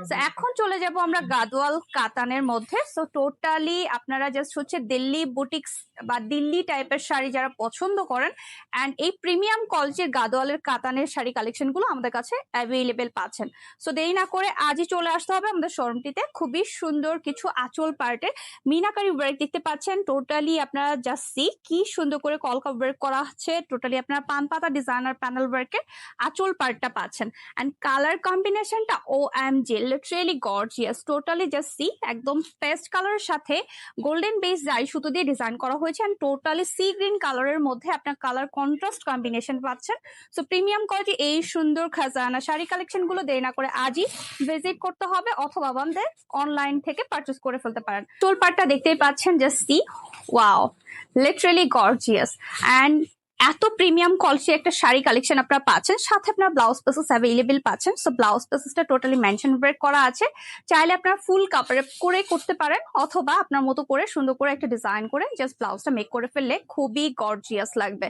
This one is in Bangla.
সো এখন চলে যাব আমরা গাদোয়াল কাতানের মধ্যে। সো টোটালি আপনারা জাস্ট হচ্ছে দিল্লি বুটিক্স বা দিল্লি টাইপের শাড়ি যারা পছন্দ করেন অ্যান্ড এই প্রিমিয়াম কোয়ালিটির গাদোয়ালের কাতানের শাড়ি কালেকশন গুলো আমাদের কাছে অ্যাভেলেবেল পাচ্ছেন। সো দেরি না করে আজই চলে আসতে হবে আমাদের শোরুমটিতে। খুবই সুন্দর কিছু আঁচল পার্টের মিনাকারি ওয়ার্ক দেখতে পাচ্ছেন। টোটালি আপনারা জাস্ট সি কি সুন্দর করে কলকা ওয়ার্ক করা হচ্ছে। টোটালি আপনারা পান পাতা ডিজাইনার প্যানেল ওয়ার্কের আঁচল পার্টটা পাচ্ছেন অ্যান্ড কালার কম্বিনেশনটা OMG literally gorgeous. Totally just see একদম পেস্ট কালারের সাথে গোল্ডেন বেস জারি সুতো দিয়ে ডিজাইন করা হয়েছে অ্যান্ড টোটালি সি গ্রিন কালারের মধ্যে আপনার কালার কন্ট্রাস্ট কম্বিনেশন পাচ্ছেন। সো প্রিমিয়াম কোয়ালিটি এই সুন্দর খাজানা শাড়ি কালেকশন গুলো দেরি না করে আজই ভিজিট করতে হবে অথবা আমাদের অনলাইন থেকে পারচেস করে ফেলতে পারেন। চোল পাটটা দেখতেই পাচ্ছেন just see wow literally gorgeous and এত প্রিমিয়াম কোয়ালিটি একটা শাড়ি কালেকশন আপনারা পাচ্ছেন, সাথে আপনার ব্লাউজ পিসেস অ্যাভেলেবেল পাচ্ছেন। সো ব্লাউজ পিসেসটা টোটালি মেনশন ওয়ার্ক করা আছে। চাইলে আপনারা ফুল কাপড়ে করে করতে পারেন অথবা আপনার মতো করে সুন্দর করে একটা ডিজাইন করে জাস্ট ব্লাউজটা মেক করে ফেললে খুবই গর্জিয়াস লাগবে।